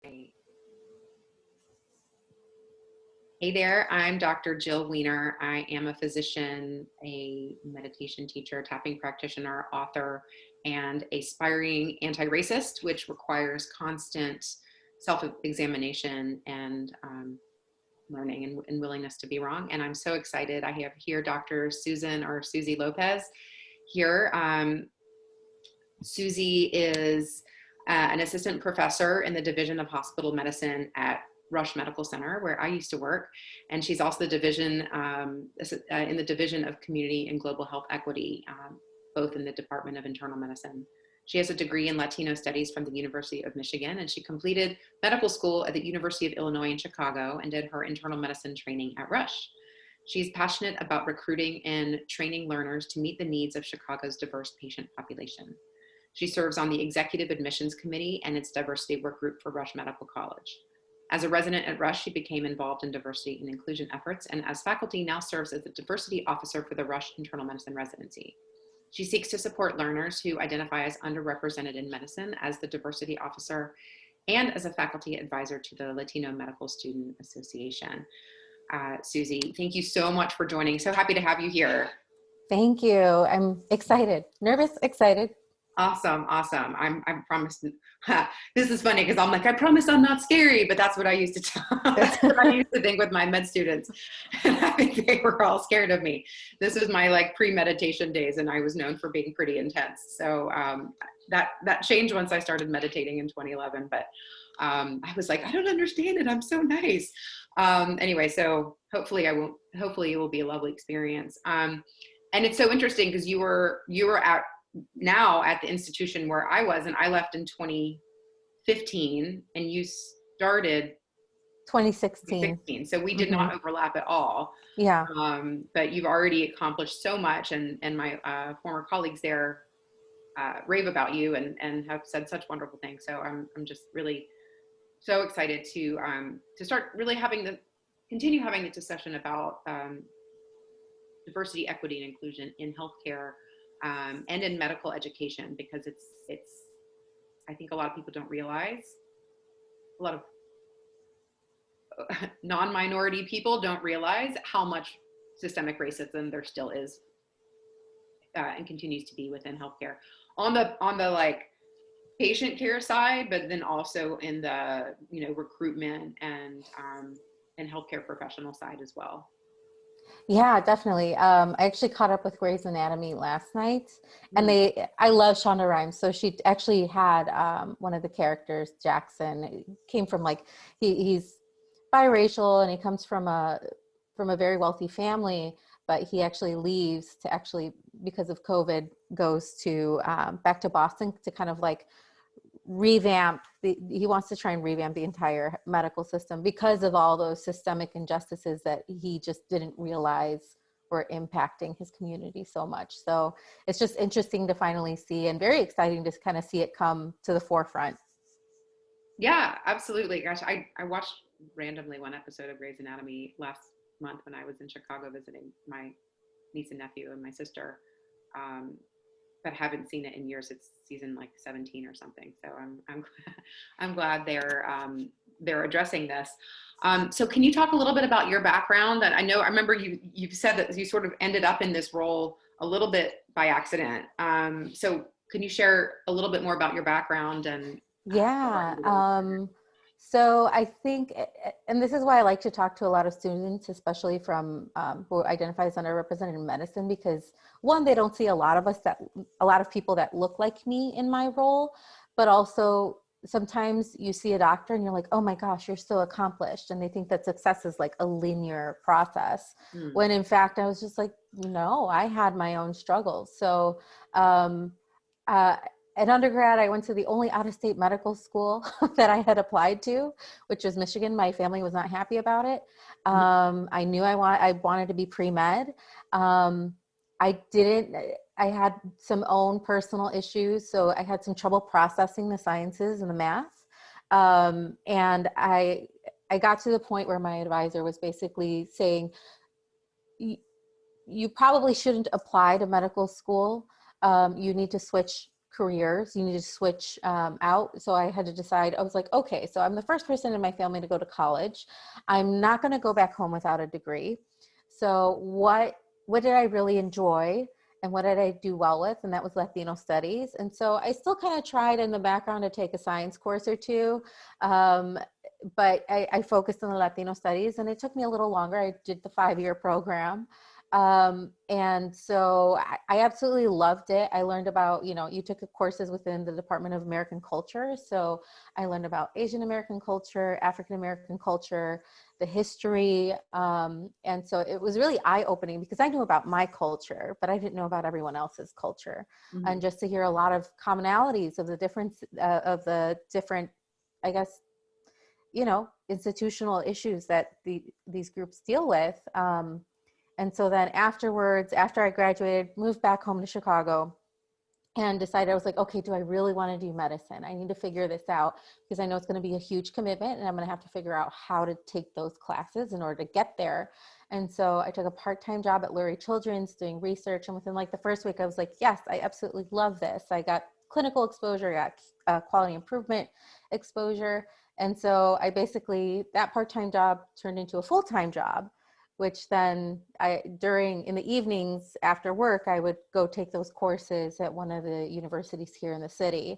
Hey there, I'm Dr. Jill Wener. I am a physician, a meditation teacher, tapping practitioner, author, and aspiring anti-racist, which requires constant self-examination and learning and willingness to be wrong. And I'm so excited. I have here Dr. Susie Lopez here. Susie is an assistant professor in the Division of Hospital Medicine at Rush Medical Center, where I used to work. And she's also the division in the Division of Community and Global Health Equity, both in the Department of Internal Medicine. She has a degree in Latino Studies from the University of Michigan, and she completed medical school at the University of Illinois in Chicago and did her internal medicine training at Rush. She's passionate about recruiting and training learners to meet the needs of Chicago's diverse patient population. She serves on the Executive Admissions Committee and its diversity work group for Rush Medical College. As a resident at Rush, she became involved in diversity and inclusion efforts, and as faculty now serves as the diversity officer for the Rush Internal Medicine residency. She seeks to support learners who identify as underrepresented in medicine as the diversity officer and as a faculty advisor to the Latino Medical Student Association. Susie, thank you so much for joining. So happy to have you here. Thank you. I'm excited, nervous, excited. Awesome. I promise. This is funny because I'm like, I promise I'm not scary, but that's what I used to tell. That's what I used to think with my med students. And I think they were all scared of me. This was my like pre-meditation days, and I was known for being pretty intense. So that changed once I started meditating in 2011. But I was like, I don't understand it. I'm so nice. Anyway, so hopefully it will be a lovely experience. And it's so interesting because you were at the institution where I was, and I left in 2015 and you started 2016. So we did not overlap at all. Yeah. But you've already accomplished so much, and my former colleagues there rave about you and have said such wonderful things. So I'm just really so excited to start really continue having the discussion about diversity, equity, and inclusion in healthcare. And in medical education, because it's I think a lot of people don't realize, a lot of non-minority people don't realize how much systemic racism there still is and continues to be within healthcare on the like patient care side, but then also in the recruitment and healthcare professional side as well. Yeah, definitely. I actually caught up with Grey's Anatomy last night, and I love Shonda Rhimes. So she actually had one of the characters, Jackson, came from like, he's biracial and he comes from a very wealthy family, but he actually leaves to actually, because of COVID, goes to back to Boston to kind of like he wants to try and revamp the entire medical system because of all those systemic injustices that he just didn't realize were impacting his community so much. So it's just interesting to finally see, and very exciting to kind of see it come to the forefront. Yeah, absolutely. Gosh, I watched randomly one episode of Grey's Anatomy last month when I was in Chicago visiting my niece and nephew and my sister. But haven't seen it in years. It's season like 17 or something. So I'm glad they're addressing this. So can you talk a little bit about your background? And I remember you've said that you sort of ended up in this role a little bit by accident. So can you share a little bit more about your background and? Yeah. So I think, and this is why I like to talk to a lot of students, especially from who identify as underrepresented in medicine, because one, they don't see a lot of people that look like me in my role, but also sometimes you see a doctor and you're like, oh my gosh, you're so accomplished. And they think that success is like a linear process. When in fact, I was just like, no, I had my own struggles. So, at undergrad, I went to the only out-of-state medical school that I had applied to, which was Michigan. My family was not happy about it. I knew I wanted to be pre-med. I had some own personal issues. So I had some trouble processing the sciences and the math. And I got to the point where my advisor was basically saying, you probably shouldn't apply to medical school. You need to switch careers. You need to switch out. So I had to decide, I was like, okay, so I'm the first person in my family to go to college. I'm not going to go back home without a degree. So what did I really enjoy? And what did I do well with? And that was Latino studies. And so I still kind of tried in the background to take a science course or two. But I focused on the Latino studies, and it took me a little longer. I did the 5-year program. And so I absolutely loved it. I learned about, you took courses within the Department of American Culture. So I learned about Asian American culture, African American culture, the history. And so it was really eye-opening because I knew about my culture, but I didn't know about everyone else's culture. Mm-hmm. And just to hear a lot of commonalities of the different, I guess, institutional issues that these groups deal with. And so then afterwards, after I graduated, moved back home to Chicago and decided, I was like, okay, do I really want to do medicine? I need to figure this out because I know it's going to be a huge commitment and I'm going to have to figure out how to take those classes in order to get there. And so I took a part-time job at Lurie Children's doing research. And within like the first week, I was like, yes, I absolutely love this. I got clinical exposure, I got quality improvement exposure. And so I basically, that part-time job turned into a full-time job, which then in the evenings after work, I would go take those courses at one of the universities here in the city.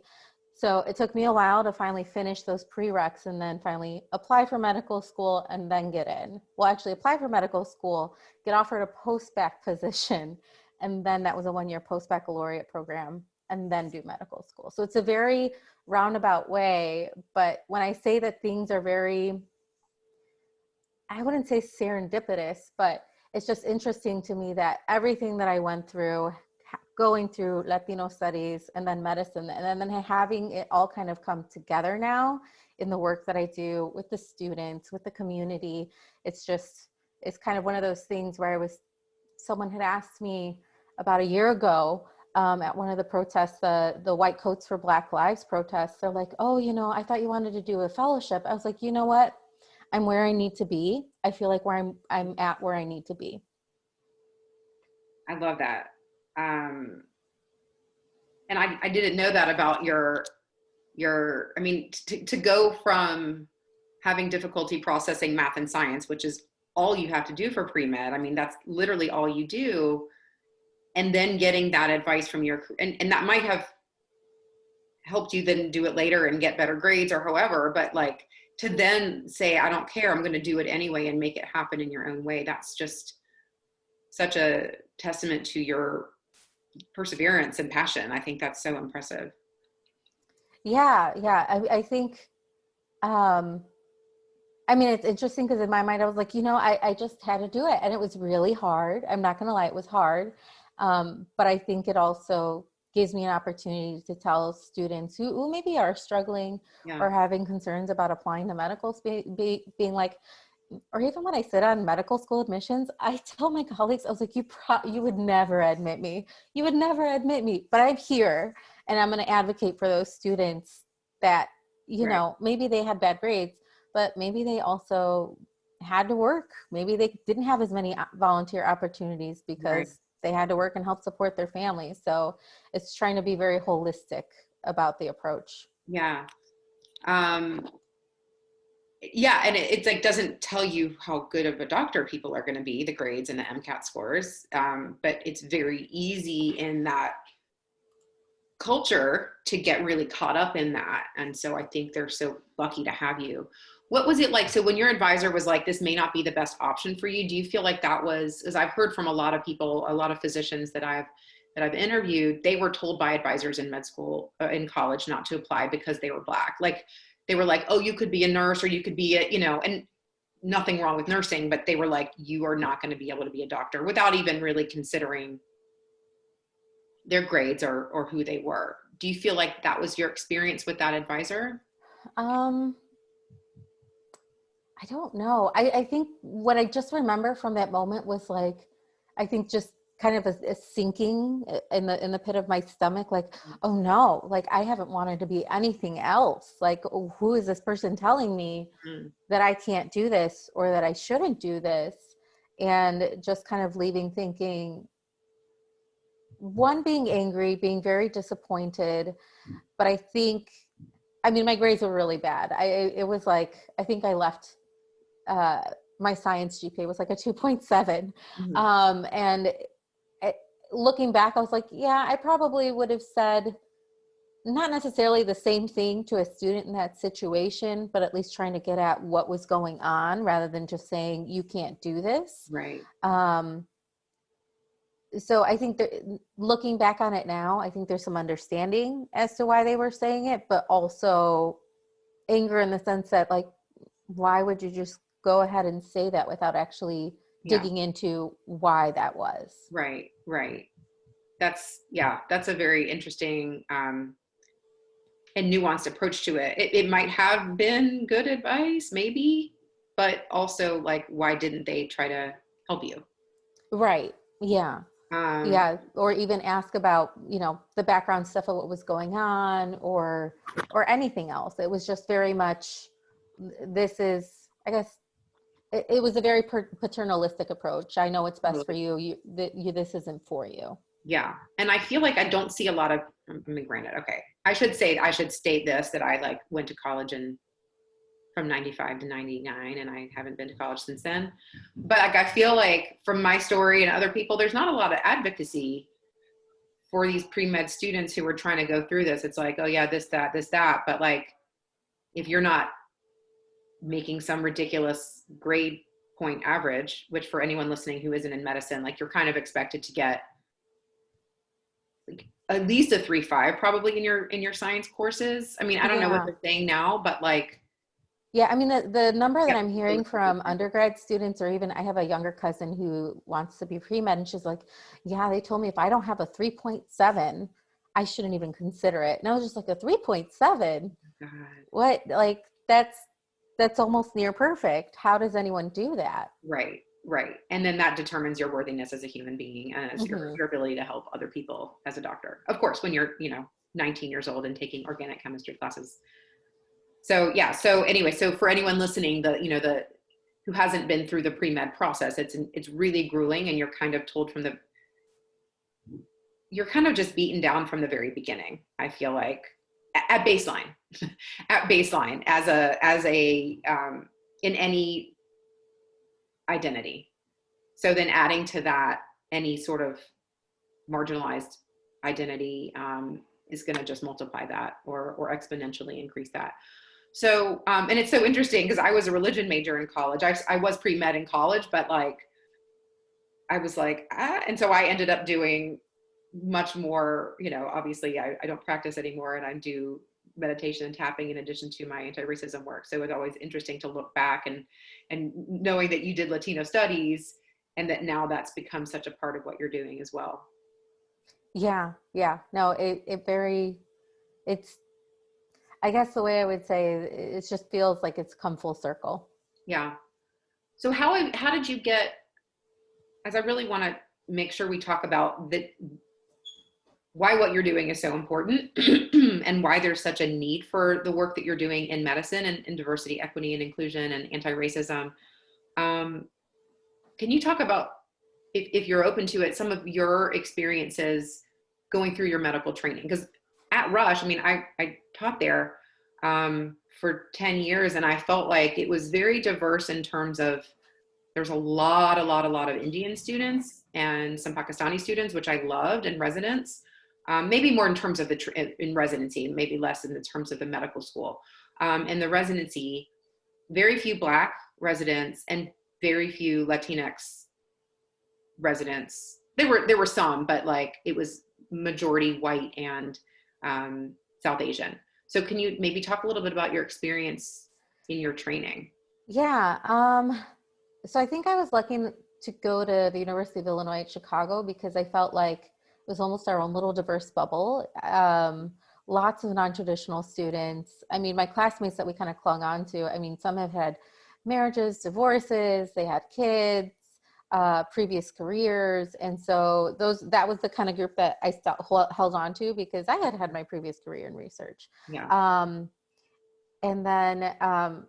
So it took me a while to finally finish those prereqs and then finally apply for medical school and then get in. Well, actually apply for medical school, get offered a post-bac position. And then that was a 1-year post-baccalaureate program and then do medical school. So it's a very roundabout way. But when I say that things are very, I wouldn't say serendipitous, but it's just interesting to me that everything that I went through, going through Latino studies and then medicine, and then having it all kind of come together now in the work that I do with the students, with the community, it's kind of one of those things where someone had asked me about a year ago at one of the protests, the White Coats for Black Lives protests. They're like, oh, I thought you wanted to do a fellowship. I was like, you know what? I'm where I need to be. I feel like I'm at where I need to be. I love that. And I didn't know that about to go from having difficulty processing math and science, which is all you have to do for pre-med. I mean, that's literally all you do. And then getting that advice from and that might have helped you then do it later and get better grades or however, but like to then say, I don't care, I'm going to do it anyway and make it happen in your own way. That's just such a testament to your perseverance and passion. I think that's so impressive. Yeah. I think, it's interesting because in my mind, I was like, I just had to do it. And it was really hard. I'm not going to lie, it was hard. But I think it also gives me an opportunity to tell students who maybe are struggling or having concerns about applying to medical, being like, or even when I sit on medical school admissions, I tell my colleagues, I was like, you would never admit me. You would never admit me, but I'm here and I'm going to advocate for those students that, maybe they had bad grades, but maybe they also had to work. Maybe they didn't have as many volunteer opportunities because they had to work and help support their families. So it's trying to be very holistic about the approach. Yeah. And it's like, doesn't tell you how good of a doctor people are going to be, the grades and the MCAT scores. But it's very easy in that culture to get really caught up in that. And so I think they're so lucky to have you. What was it like? So when your advisor was like, this may not be the best option for you, do you feel like that was, as I've heard from a lot of people, a lot of physicians that I've interviewed, they were told by advisors in med school, in college, not to apply because they were Black. Like they were like, oh, you could be a nurse or you could be and nothing wrong with nursing, but they were like, you are not going to be able to be a doctor, without even really considering their grades or who they were. Do you feel like that was your experience with that advisor? I don't know. I think what I just remember from that moment was like, I think just kind of a sinking in the pit of my stomach, like, oh no, like I haven't wanted to be anything else. Like, who is this person telling me that I can't do this or that I shouldn't do this? And just kind of leaving thinking, one, being angry, being very disappointed, but I think, I mean, my grades were really bad. It was like, I think I left, my science GPA was like a 2.7. And it, looking back, I was like, yeah, I probably would have said not necessarily the same thing to a student in that situation, but at least trying to get at what was going on rather than just saying, you can't do this. Right. So I think that looking back on it now, I think there's some understanding as to why they were saying it, but also anger in the sense that, like, why would you just go ahead and say that without actually digging into why that was? Right. Right. That's a very interesting and nuanced approach to it. It might have been good advice, maybe, but also, like, why didn't they try to help you? Right. Yeah. Or even ask about, you know, the background stuff of what was going on, or anything else. It was just very much, this is, I guess, it was a very paternalistic approach. I know it's best for you. This isn't for you. Yeah. And I feel like I don't see a lot of, I mean, granted, okay, I should state this, that I, like, went to college from 95 to 99, and I haven't been to college since then. But, like, I feel like from my story and other people, there's not a lot of advocacy for these pre-med students who are trying to go through this. It's like, oh yeah, this, that. But, like, if you're not making some ridiculous grade point average, which for anyone listening who isn't in medicine, like, you're kind of expected to get, like, at least a 3.5 probably in your science courses. I mean, I don't know what they're saying now, but, like, yeah, I mean, the number that I'm hearing from undergrad students, or even I have a younger cousin who wants to be pre-med, and she's like, yeah, they told me if I don't have a 3.7, I shouldn't even consider it. And I was just like, a 3.7? God. What? Like, that's almost near perfect. How does anyone do that? Right. And then that determines your worthiness as a human being and as your ability to help other people as a doctor. Of course, when you're, 19 years old and taking organic chemistry classes. So yeah. So anyway, so for anyone listening, who hasn't been through the pre-med process, it's really grueling, and you're kind of told you're kind of just beaten down from the very beginning. I feel like at baseline, as a in any identity. So then adding to that any sort of marginalized identity is going to just multiply that or exponentially increase that. So, and it's so interesting because I was a religion major in college. I was pre-med in college, but, like, I was like, and so I ended up doing much more, obviously I don't practice anymore, and I do meditation and tapping in addition to my anti-racism work. So it's always interesting to look back and knowing that you did Latino studies and that now that's become such a part of what you're doing as well. Yeah. No, it's, I guess the way I would say it just feels like it's come full circle. Yeah. So how did you get, as I really want to make sure we talk about why what you're doing is so important and why there's such a need for the work that you're doing in medicine and in diversity, equity, and inclusion and anti-racism. Can you talk about, if you're open to it, some of your experiences going through your medical training? Because at Rush, I mean, I taught there for 10 years, and I felt like it was very diverse in terms of there's a lot of Indian students and some Pakistani students, which I loved, and residents. Maybe more in terms of in residency, maybe less in the terms of the medical school. In the residency, very few Black residents and very few Latinx residents. There were some, but, like, it was majority white and South Asian. So can you maybe talk a little bit about your experience in your training? Yeah. So I think I was lucky to go to the University of Illinois at Chicago because I felt like it was almost our own little diverse bubble. Lots of non-traditional students. I mean, my classmates that we kind of clung on to, I mean, some have had marriages, divorces, they had kids, previous careers. And so that was the kind of group that I held on to because I had my previous career in research. Yeah. And then,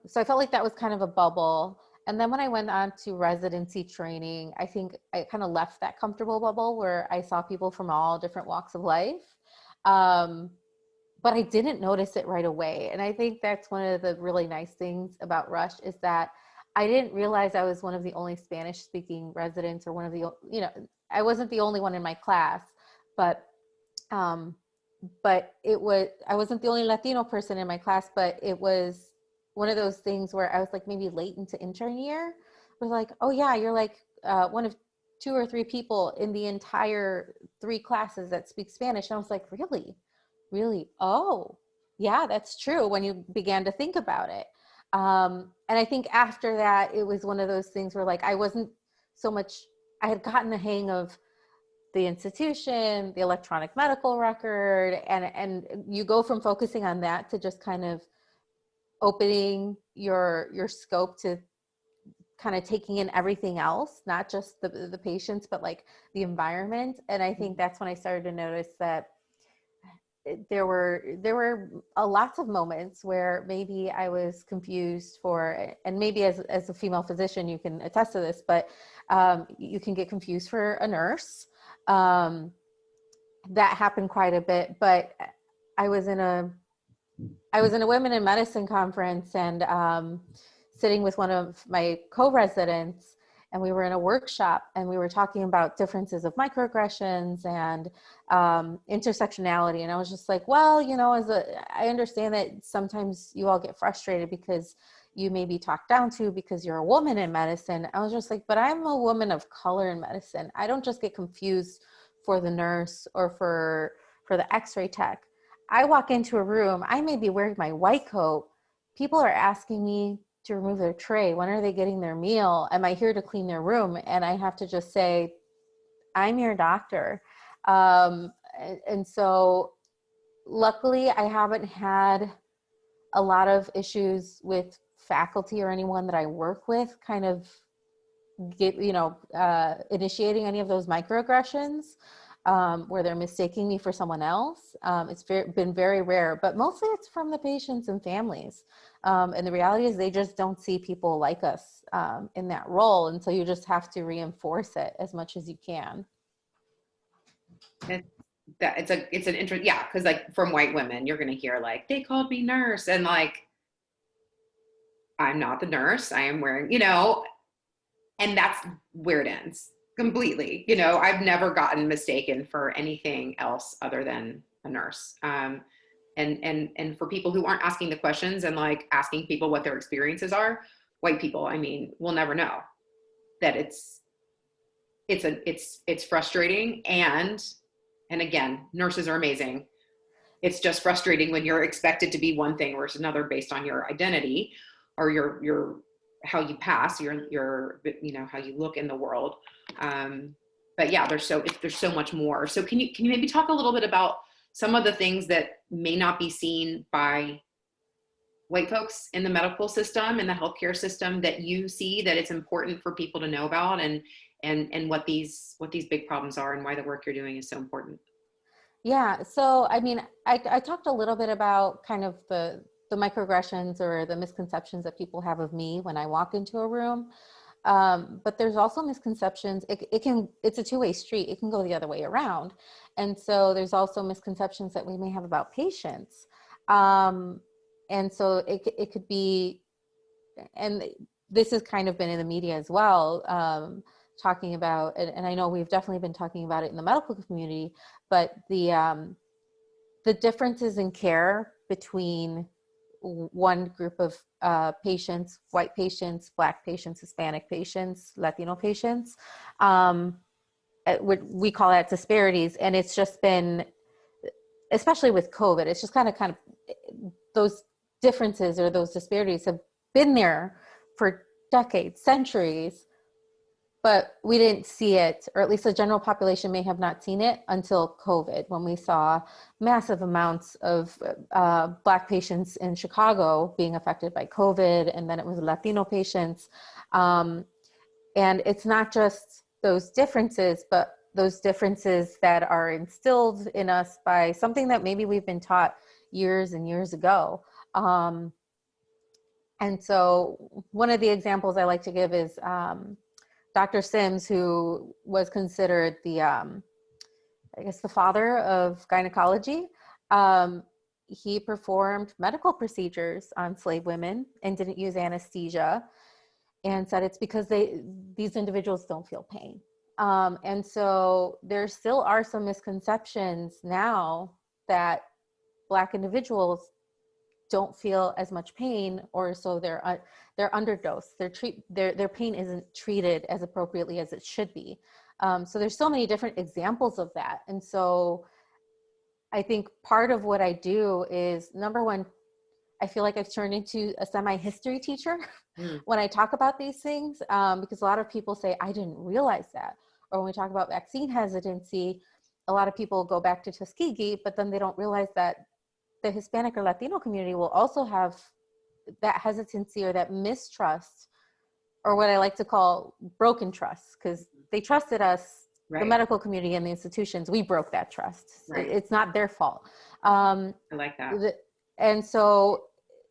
so I felt like that was kind of a bubble. And then when I went on to residency training, I think I kind of left that comfortable bubble where I saw people from all different walks of life. But I didn't notice it right away. And I think that's one of the really nice things about Rush is that I didn't realize I was one of the only Spanish speaking residents or one of the, I wasn't the only one in my class, but it was, I wasn't the only Latino person in my class, but it was one of those things where I was like maybe late into intern year. It was like, oh yeah, you're like one of 2 or 3 people in the entire 3 classes that speak Spanish. And I was like, really? Oh, yeah, that's true when you began to think about it. And I think after that, it was one of those things where like I wasn't so much, I had gotten the hang of the institution, the electronic medical record, and you go from focusing on that to just kind of opening your scope to kind of taking in everything else, not just the patients, but like the environment. And I think that's when I started to notice that there were lots of moments where maybe I was confused for, and maybe as a female physician, you can attest to this, but you can get confused for a nurse. That happened quite a bit, but I was in a women in medicine conference and sitting with one of my co-residents, and we were in a workshop and we were talking about differences of microaggressions and intersectionality. And I was just like, well, I understand that sometimes you all get frustrated because you may be talked down to because you're a woman in medicine. I was just like, but I'm a woman of color in medicine. I don't just get confused for the nurse or for the x-ray tech. I walk into a room, I may be wearing my white coat. People are asking me to remove their tray. When are they getting their meal? Am I here to clean their room? And I have to just say, I'm your doctor. And so luckily I haven't had a lot of issues with faculty or anyone that I work with kind of initiating any of those microaggressions where they're mistaking me for someone else. It's been very rare, but mostly it's from the patients and families. And the reality is they just don't see people like us in that role. And so you just have to reinforce it as much as you can. Because like from white women, you're going to hear like, they called me nurse. And like, I'm not the nurse. I am wearing, and that's where it ends completely. I've never gotten mistaken for anything else other than a nurse. And for people who aren't asking the questions and like asking people what their experiences are, white people, we'll never know that it's frustrating. And again, nurses are amazing. It's just frustrating when you're expected to be one thing versus another based on your identity or your how you pass, your how you look in the world. But yeah, there's so much more. So can you maybe talk a little bit about some of the things that may not be seen by white folks in the medical system and the healthcare system that you see that it's important for people to know about, and what these big problems are and why the work you're doing is so important? Yeah. So, I talked a little bit about kind of the microaggressions or the misconceptions that people have of me when I walk into a room. But there's also misconceptions. It's a two-way street. It can go the other way around. And so there's also misconceptions that we may have about patients. And so it could be, and this has kind of been in the media as well, talking about, and I know we've definitely been talking about it in the medical community, but the differences in care between one group of patients, white patients, Black patients, Hispanic patients, Latino patients. We call that disparities. And it's just been, especially with COVID, it's just kind of those differences or those disparities have been there for decades, centuries, but we didn't see it, or at least the general population may have not seen it until COVID, when we saw massive amounts of Black patients in Chicago being affected by COVID, and then it was Latino patients. And it's not just those differences, but those differences that are instilled in us by something that maybe we've been taught years and years ago. And so one of the examples I like to give is Dr. Sims, who was considered the, I guess, the father of gynecology. He performed medical procedures on slave women and didn't use anesthesia, and said it's because these individuals don't feel pain. And so there still are some misconceptions now that Black individuals don't feel as much pain, or so they're underdosed. Their pain isn't treated as appropriately as it should be. So there's so many different examples of that. And so I think part of what I do is, number one, I feel like I've turned into a semi-history teacher when I talk about these things, because a lot of people say, I didn't realize that. Or when we talk about vaccine hesitancy, a lot of people go back to Tuskegee, but then they don't realize that the Hispanic or Latino community will also have that hesitancy or that mistrust, or what I like to call broken trust, because they trusted us, the medical community and the institutions. We broke that trust. It's not their fault. I like that. And so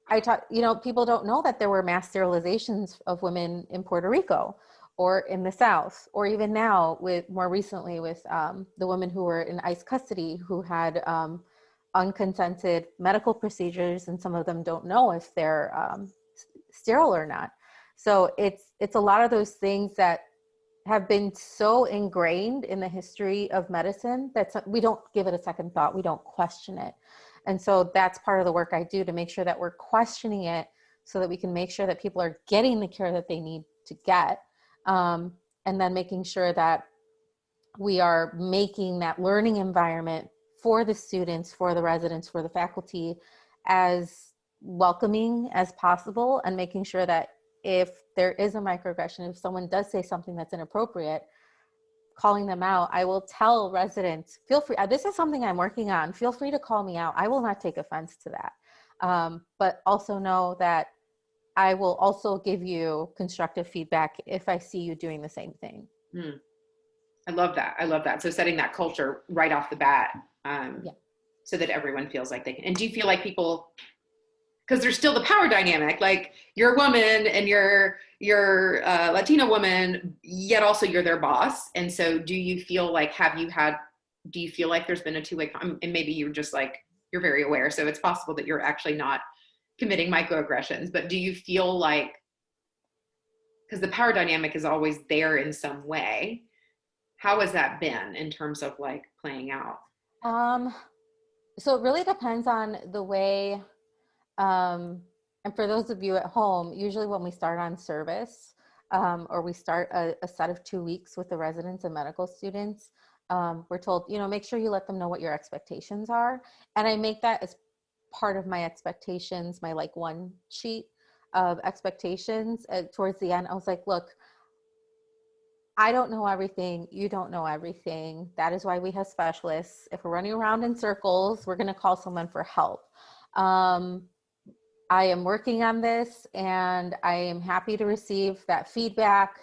I talk, people don't know that there were mass sterilizations of women in Puerto Rico or in the South, or even now more recently with the women who were in ICE custody who had unconsented medical procedures, and some of them don't know if they're sterile or not. So it's a lot of those things that have been so ingrained in the history of medicine that we don't give it a second thought. We don't question it. And so that's part of the work I do, to make sure that we're questioning it so that we can make sure that people are getting the care that they need to get. And then making sure that we are making that learning environment for the students, for the residents, for the faculty as welcoming as possible, and making sure that if there is a microaggression, if someone does say something that's inappropriate, calling them out. I will tell residents, feel free, this is something I'm working on, feel free to call me out. I will not take offense to that. But also know that I will also give you constructive feedback if I see you doing the same thing. I love that. I love that. So setting that culture right off the bat, so that everyone feels like they can. And do you feel like people, because there's still the power dynamic, like you're a woman and you're a Latina woman, yet also you're their boss. And so do you feel like, do you feel like there's been a two-way, and maybe you're just like, you're very aware, so it's possible that you're actually not committing microaggressions, but do you feel like, because the power dynamic is always there in some way, how has that been in terms of like playing out? So it really depends on the way, and for those of you at home, usually when we start on service, or we start a set of 2 weeks with the residents and medical students, we're told, make sure you let them know what your expectations are. And I make that as part of my expectations, my like one sheet of expectations. Towards the end, I was like, look, I don't know everything. You don't know everything. That is why we have specialists. If we're running around in circles, we're going to call someone for help. I am working on this, and I am happy to receive that feedback,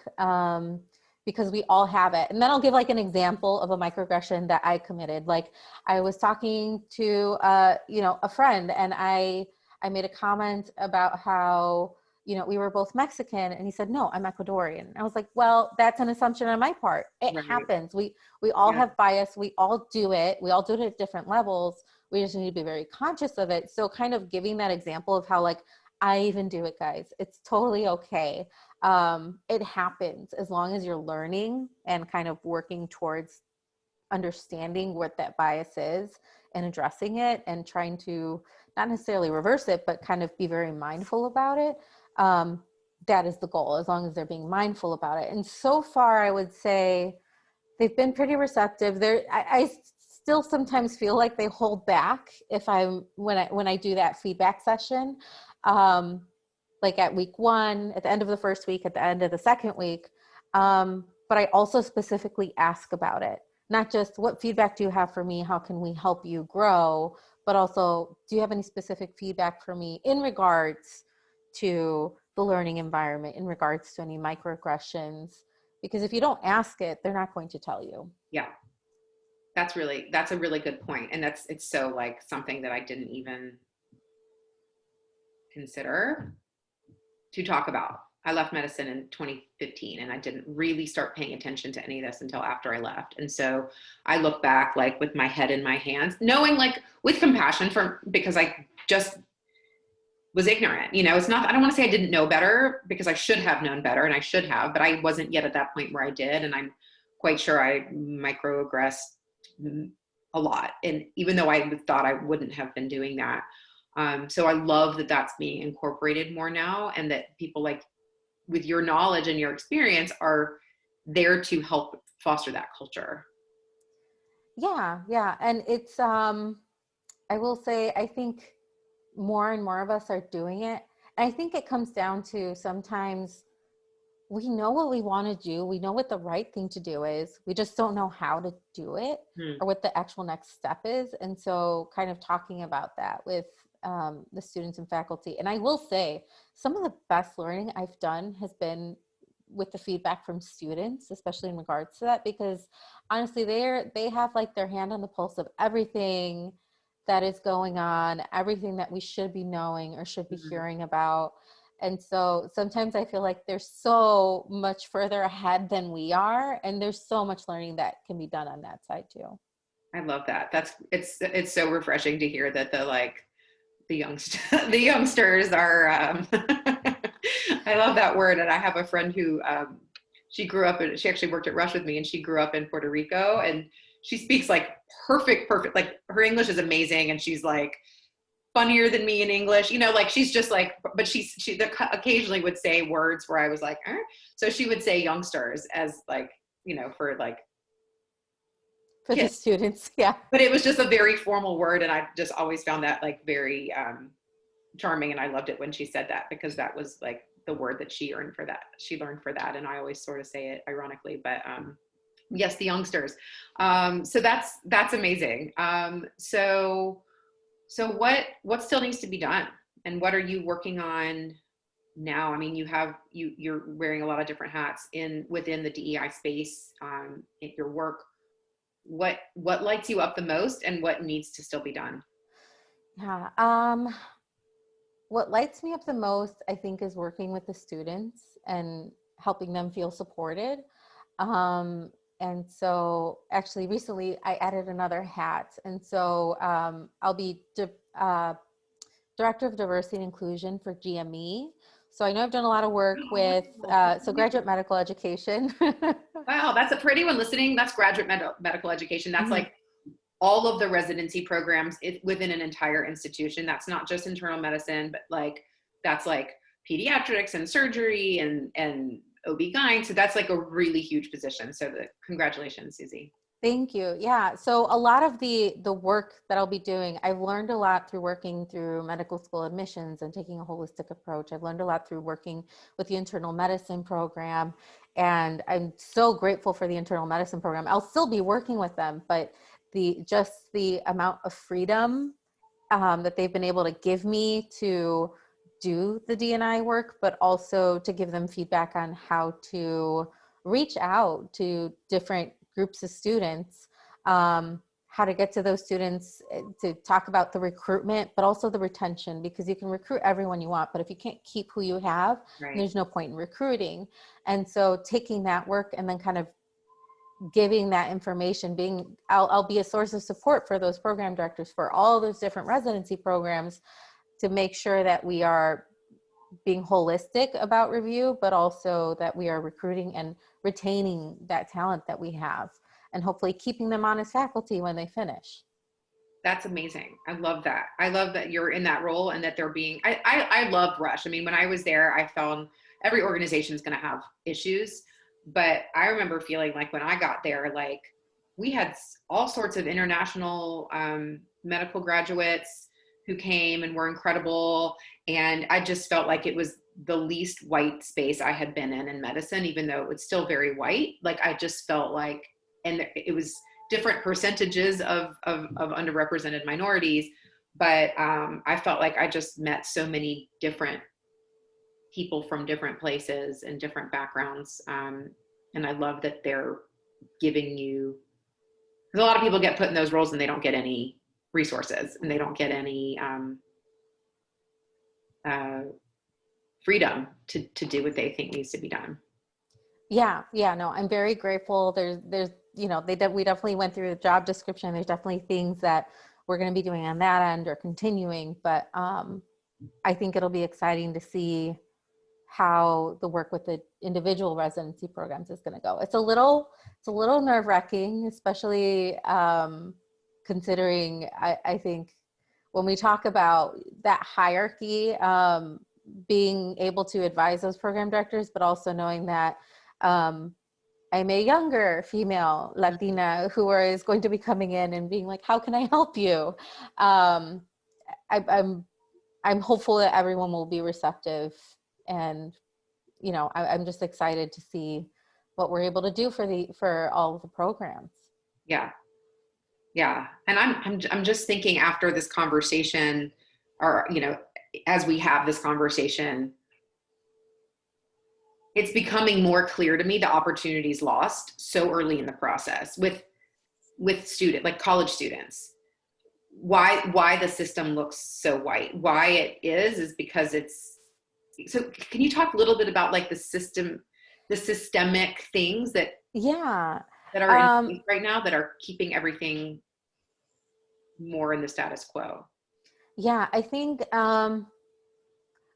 because we all have it. And then I'll give like an example of a microaggression that I committed. Like I was talking to, a friend, and I made a comment about how, we were both Mexican, and he said, no, I'm Ecuadorian. I was like, well, that's an assumption on my part. It happens. We all have bias. We all do it. We all do it at different levels. We just need to be very conscious of it. So kind of giving that example of how like, I even do it, guys. It's totally okay. It happens, as long as you're learning and kind of working towards understanding what that bias is and addressing it and trying to not necessarily reverse it, but kind of be very mindful about it. That is the goal, as long as they're being mindful about it. And so far, I would say they've been pretty receptive. I still sometimes feel like they hold back when I do that feedback session, like at week 1, at the end of the first week, at the end of the second week. But I also specifically ask about it. Not just what feedback do you have for me? How can we help you grow? But also, do you have any specific feedback for me in regards to the learning environment, in regards to any microaggressions? Because if you don't ask it, they're not going to tell you. Yeah. That's a really good point. And it's so like something that I didn't even consider. to talk about. I left medicine in 2015, and I didn't really start paying attention to any of this until after I left. And so I look back like with my head in my hands, knowing like with compassion because I just was ignorant. You know, it's not, I don't want to say I didn't know better, because I should have known better, and I should have, but I wasn't yet at that point where I did. And I'm quite sure I microaggressed a lot. And even though I thought I wouldn't have been doing that. So I love that that's being incorporated more now, and that people like with your knowledge and your experience are there to help foster that culture. Yeah. And it's, I will say, I think more and more of us are doing it. And I think it comes down to sometimes we know what we want to do. We know what the right thing to do is. We just don't know how to do it or what the actual next step is. And so kind of talking about that with the students and faculty. And I will say some of the best learning I've done has been with the feedback from students, especially in regards to that, because honestly, they have like their hand on the pulse of everything that is going on, everything that we should be knowing or should be hearing about. And so sometimes I feel like they're so much further ahead than we are. And there's so much learning that can be done on that side too. I love that. It's so refreshing to hear that the youngsters are, I love that word. And I have a friend who, she actually worked at Rush with me, and she grew up in Puerto Rico, and she speaks like perfect, like her English is amazing. And she's like funnier than me in English, you know, like she's just like, but she occasionally would say words where I was like, eh. So she would say youngsters as like, you know, for the students. Yeah. But it was just a very formal word. And I just always found that like very charming. And I loved it when she said that, because that was like the word that she learned for that. And I always sort of say it ironically, but yes, the youngsters. So that's amazing. So what still needs to be done, and what are you working on now? I mean, you're wearing a lot of different hats within the DEI space, in your work. What lights you up the most, and what needs to still be done? Yeah. What lights me up the most, I think, is working with the students and helping them feel supported. And so actually recently I added another hat. And so I'll be Director of Diversity and Inclusion for GME. So I know I've done a lot of work with, graduate medical education. Wow, that's a pretty one. Listening, that's graduate medical education. That's like all of the residency programs within an entire institution. That's not just internal medicine, but like, that's like pediatrics and surgery and OB-GYN. So that's like a really huge position. So congratulations, Susie. Thank you. Yeah. So a lot of the work that I'll be doing, I've learned a lot through working through medical school admissions and taking a holistic approach. I've learned a lot through working with the internal medicine program. And I'm so grateful for the internal medicine program. I'll still be working with them, but the amount of freedom that they've been able to give me to do the D&I work, but also to give them feedback on how to reach out to different groups of students, how to get to those students, to talk about the recruitment, but also the retention, because you can recruit everyone you want, but if you can't keep who you have, right, there's no point in recruiting. And so taking that work and then kind of giving that information, I'll be a source of support for those program directors for all those different residency programs to make sure that we are being holistic about review, but also that we are recruiting and retaining that talent that we have, and hopefully keeping them on as faculty when they finish. That's amazing. I love that. I love that you're in that role, and that they're being, I loved Rush. I mean, when I was there, I found every organization is going to have issues, but I remember feeling like when I got there, like we had all sorts of international medical graduates who came and were incredible. And I just felt like it was the least white space I had been in medicine, even though it was still very white. Like, I just felt like, and it was different percentages of underrepresented minorities, but I felt like I just met so many different people from different places and different backgrounds. And I love that they're giving you, because a lot of people get put in those roles and they don't get any resources, and they don't get any freedom to do what they think needs to be done. Yeah, no, I'm very grateful. There's, we definitely went through the job description. There's definitely things that we're going to be doing on that end or continuing, but I think it'll be exciting to see how the work with the individual residency programs is going to go. It's a little nerve-wracking, especially considering I think when we talk about that hierarchy, being able to advise those program directors, but also knowing that I'm a younger female Latina who is going to be coming in and being like, how can I help you? I'm hopeful that everyone will be receptive, and I'm just excited to see what we're able to do for all of the programs. Yeah, and I'm just thinking after this conversation, or as we have this conversation, it's becoming more clear to me the opportunities lost so early in the process with college students. Why the system looks so white? Why it is because it's so. Can you talk a little bit about like the systemic things that are in place right now that are keeping everything more in the status quo? Yeah, I think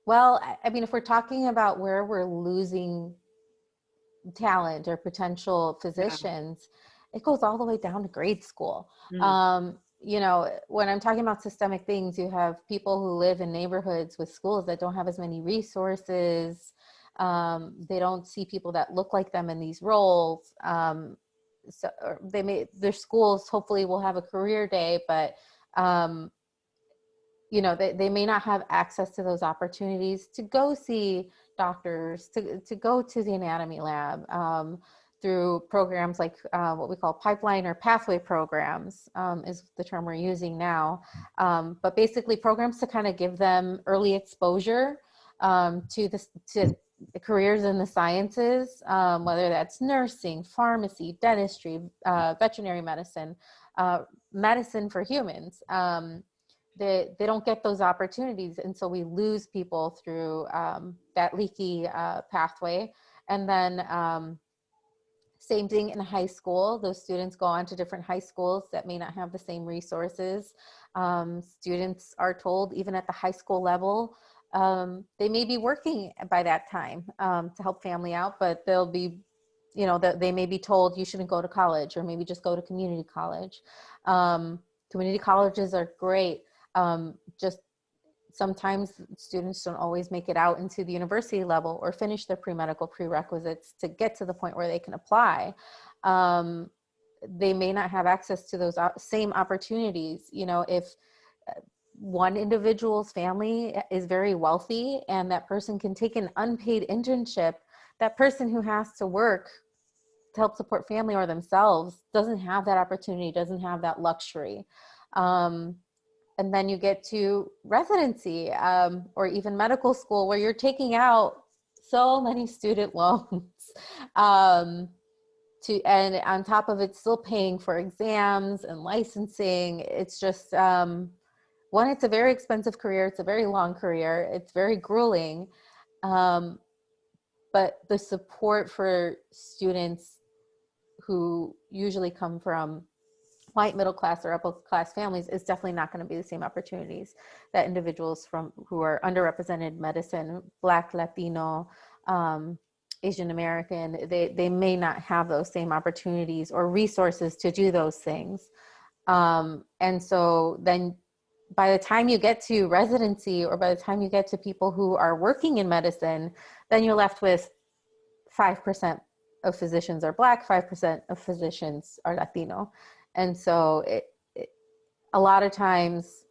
well, I mean, if we're talking about where we're losing talent or potential physicians, it goes all the way down to grade school. When I'm talking about systemic things, you have people who live in neighborhoods with schools that don't have as many resources. They don't see people that look like them in these roles. So their schools hopefully will have a career day, but they may not have access to those opportunities to go see doctors, to go to the anatomy lab, through programs like what we call pipeline or pathway programs, is the term we're using now. But basically programs to kind of give them early exposure to the careers in the sciences, whether that's nursing, pharmacy, dentistry, veterinary medicine, medicine for humans. They don't get those opportunities, and so we lose people through that leaky pathway. And then same thing in high school. Those students go on to different high schools that may not have the same resources. Students are told, even at the high school level, they may be working by that time to help family out, but they'll be, they may be told you shouldn't go to college, or maybe just go to community college. Community colleges are great. Just sometimes students don't always make it out into the university level or finish their pre-medical prerequisites to get to the point where they can apply. They may not have access to those same opportunities. If one individual's family is very wealthy and that person can take an unpaid internship, that person who has to work to help support family or themselves doesn't have that opportunity, doesn't have that luxury. And then you get to residency, or even medical school, where you're taking out so many student loans, and on top of it, still paying for exams and licensing. It's just, one, it's a very expensive career. It's a very long career. It's very grueling. But the support for students who usually come from white middle class or upper class families is definitely not going to be the same opportunities that individuals who are underrepresented medicine, Black, Latino, Asian American, they may not have those same opportunities or resources to do those things. And so then by the time you get to residency, or by the time you get to people who are working in medicine, then you're left with 5% of physicians are Black, 5% of physicians are Latino. And so a lot of times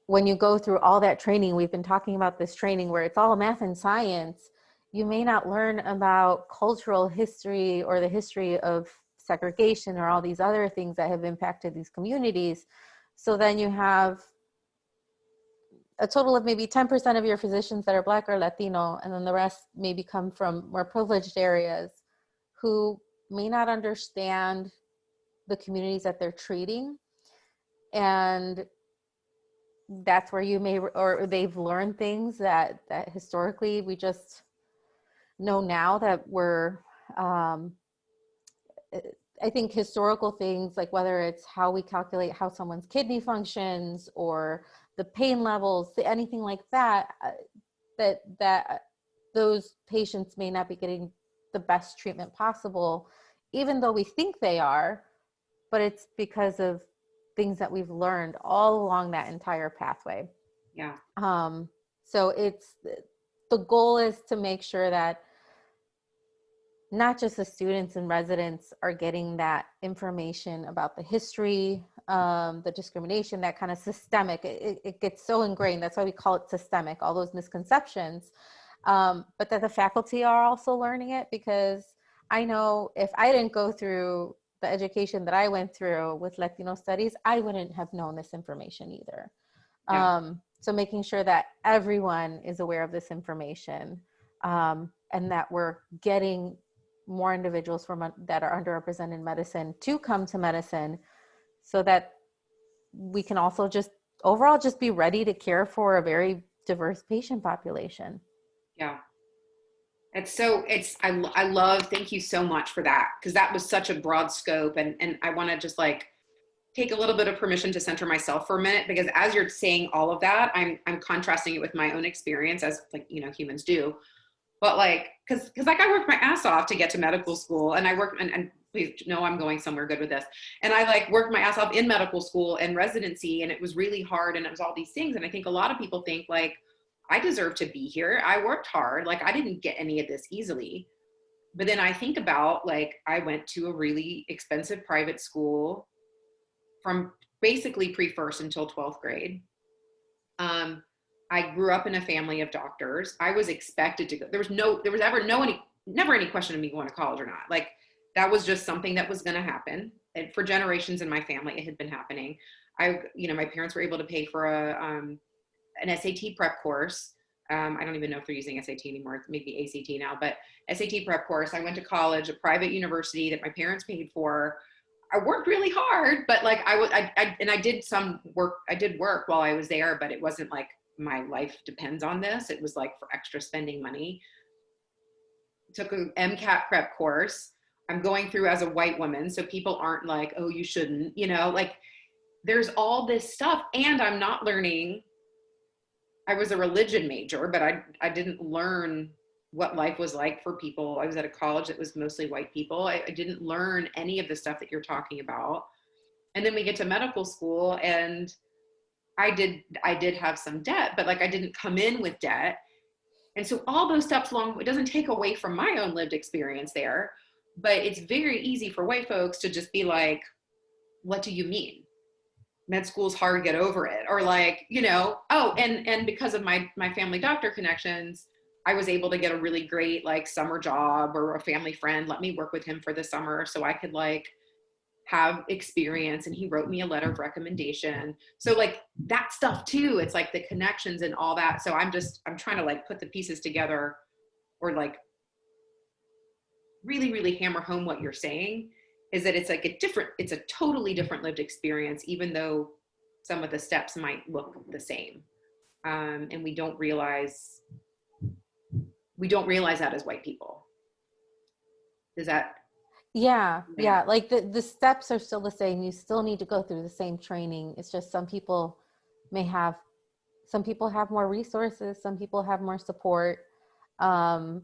when you go through all that training, we've been talking about this training where it's all math and science, you may not learn about cultural history or the history of segregation or all these other things that have impacted these communities. So then you have a total of maybe 10% of your physicians that are Black or Latino, and then the rest maybe come from more privileged areas who may not understand the communities that they're treating. And that's where you may, or they've learned things that historically we just know now that we're, I think historical things, like whether it's how we calculate how someone's kidney functions or the pain levels, anything like that, that those patients may not be getting the best treatment possible, even though we think they are, but it's because of things that we've learned all along that entire pathway. Yeah. So it's, the goal is to make sure that not just the students and residents are getting that information about the history, the discrimination, that kind of systemic, it gets so ingrained. That's why we call it systemic, all those misconceptions. But that the faculty are also learning it, because I know if I didn't go through the education that I went through with Latino studies, I wouldn't have known this information either. Yeah. So making sure that everyone is aware of this information, and that we're getting more individuals that are underrepresented in medicine to come to medicine, so that we can also just overall just be ready to care for a very diverse patient population. Yeah. I love, thank you so much for that, because that was such a broad scope. And I want to just like take a little bit of permission to center myself for a minute, because as you're saying all of that, I'm contrasting it with my own experience, as like, you know, humans do. But like, cause like I worked my ass off to get to medical school, and I worked, and please know I'm going somewhere good with this. And I like worked my ass off in medical school and residency, and it was really hard, and it was all these things. And I think a lot of people think like, I deserve to be here. I worked hard. Like I didn't get any of this easily. But then I think about like, I went to a really expensive private school from basically pre-first until 12th grade. I grew up in a family of doctors. I was expected to go. There was never any question of me going to college or not. Like that was just something that was going to happen. And for generations in my family, it had been happening. My parents were able to pay for an SAT prep course. I don't even know if they're using SAT anymore. It's maybe ACT now, but SAT prep course. I went to college, a private university that my parents paid for. I worked really hard, but like I did some work. I did work while I was there, but it wasn't like my life depends on this. It was like for extra spending money. Took an MCAT prep course. I'm going through as a white woman, so people aren't like, oh, you shouldn't, like there's all this stuff. And I'm not learning. I was a religion major, but I didn't learn what life was like for people. I was at a college that was mostly white people. I didn't learn any of the stuff that you're talking about. And then we get to medical school, and I did have some debt, but like I didn't come in with debt. And so all those steps along, it doesn't take away from my own lived experience there, but it's very easy for white folks to just be like, what do you mean? Med school's hard, get over it. Or like, oh, and because of my family doctor connections, I was able to get a really great like summer job, or a family friend let me work with him for the summer so I could like have experience, and he wrote me a letter of recommendation. So like that stuff too, it's like the connections and all that. So I'm trying to like put the pieces together, or like really, really hammer home what you're saying, is that it's like it's a totally different lived experience, even though some of the steps might look the same. And we don't realize that as white people. Is that? Yeah. Like the steps are still the same. You still need to go through the same training. It's just some people have more resources, some people have more support, and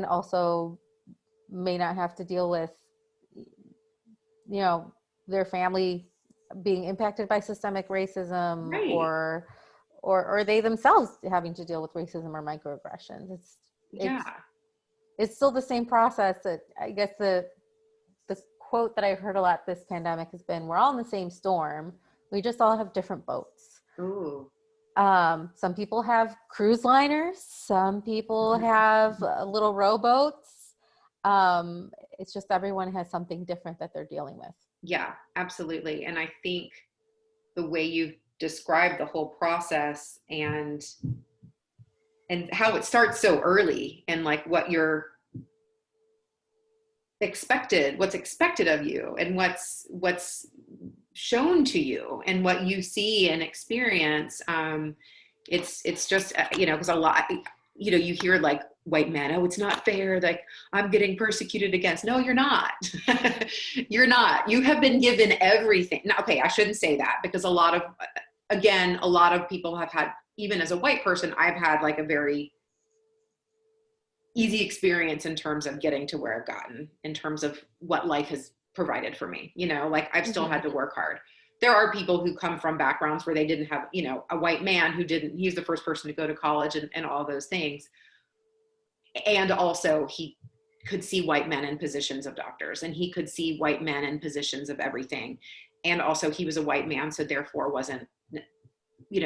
also may not have to deal with, their family being impacted by systemic racism, Right. or they themselves having to deal with racism or microaggressions. It's still the same process. That I guess the quote that I've heard a lot this pandemic has been, we're all in the same storm. We just all have different boats. Ooh. Some people have cruise liners. Some people have little rowboats. It's just everyone has something different that they're dealing with. Yeah, absolutely. And I think the way you've described the whole process, and how it starts so early, and like what's expected of you, and what's shown to you and what you see and experience. It's just, because a lot, you hear like white men, oh, it's not fair, like I'm getting persecuted against. No, you're not. You're not. You have been given everything. Now, okay, I shouldn't say that, because a lot of people have had, even as a white person, I've had like a very easy experience in terms of getting to where I've gotten, in terms of what life has provided for me. Like I've still had to work hard. There are people who come from backgrounds where they didn't have, a white man he's the first person to go to college and all those things. And also he could see white men in positions of doctors, and he could see white men in positions of everything. And also he was a white man, so therefore wasn't,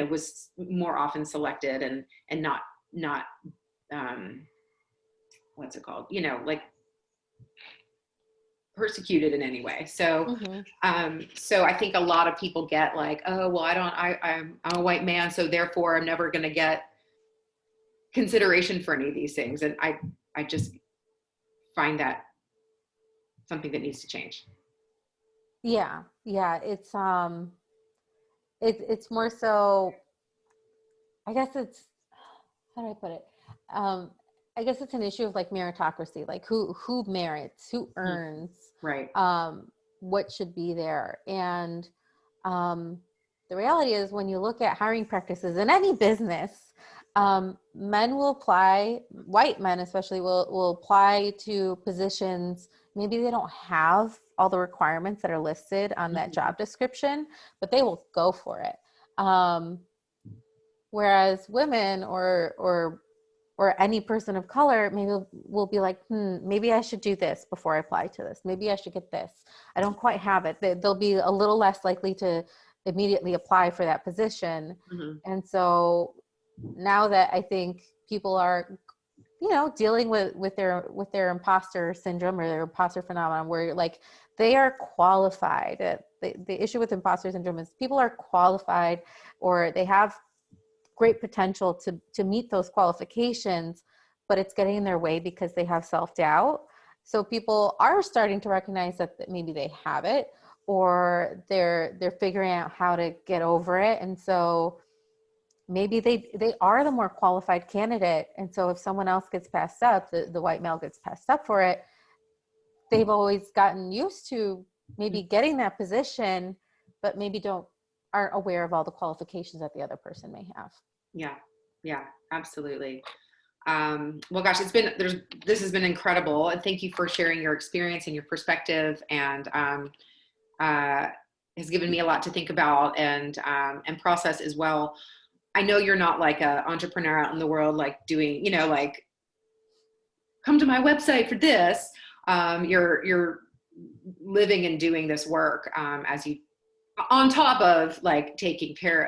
was more often selected and not what's it called? Like persecuted in any way. So, so I think a lot of people get like, oh, well, I'm a white man, so therefore I'm never going to get consideration for any of these things. And I just find that something that needs to change. Yeah. It's more so, I guess it's, how do I put it? I guess it's an issue of like meritocracy, like who merits, who earns, right? What should be there. And the reality is, when you look at hiring practices in any business, men will apply, white men especially will apply to positions. Maybe they don't have all the requirements that are listed on that job description, but they will go for it. Whereas women or any person of color maybe will be like, maybe I should do this before I apply to this. Maybe I should get this. I don't quite have it. They'll be a little less likely to immediately apply for that position. And so now that I think people are, dealing with their imposter syndrome or their imposter phenomenon, where like they are qualified. The issue with imposter syndrome is people are qualified, or they have great potential to meet those qualifications, but it's getting in their way because they have self-doubt. So people are starting to recognize that maybe they have it, or they're figuring out how to get over it. And so maybe they are the more qualified candidate. And so if someone else gets passed up, the white male gets passed up for it, they've always gotten used to maybe getting that position, but maybe aren't aware of all the qualifications that the other person may have. Yeah, absolutely. Well, gosh, this has been incredible. And thank you for sharing your experience and your perspective, and has given me a lot to think about and process as well. I know you're not like an entrepreneur out in the world, like doing, like come to my website for this. You're living and doing this work as you, on top of like taking care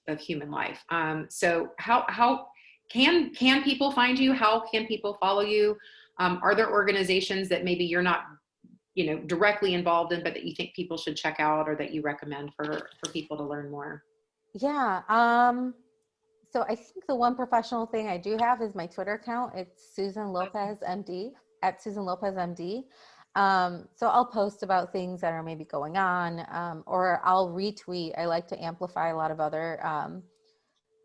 of human life. So how can people find you? How can people follow you? Are there organizations that maybe you're not, directly involved in, but that you think people should check out, or that you recommend for people to learn more? Yeah. So I think the one professional thing I do have is my Twitter account. It's Susan Lopez MD, at Susan Lopez MD. So I'll post about things that are maybe going on, or I'll retweet. I like to amplify a lot of other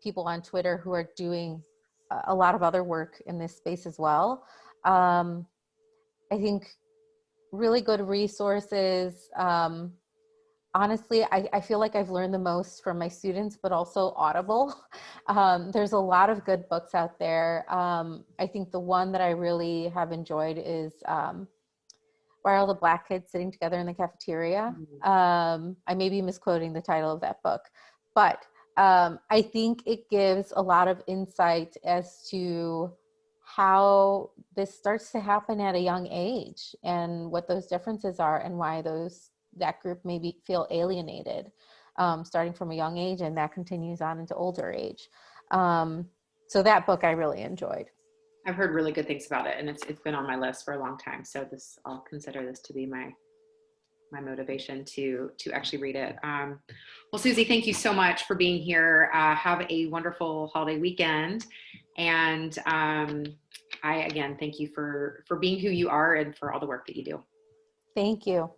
people on Twitter who are doing a lot of other work in this space as well. I think really good resources. Honestly, I feel like I've learned the most from my students, but also Audible. There's a lot of good books out there. I think the one that I really have enjoyed is Why Are All the Black Kids Sitting Together in the Cafeteria? I may be misquoting the title of that book, but I think it gives a lot of insight as to how this starts to happen at a young age, and what those differences are, and why that group maybe feel alienated starting from a young age, and that continues on into older age. So that book I really enjoyed. I've heard really good things about it, and it's been on my list for a long time. So I'll consider this to be my motivation to actually read it. Well, Susie, thank you so much for being here. Have a wonderful holiday weekend. And I, again, thank you for being who you are and for all the work that you do. Thank you.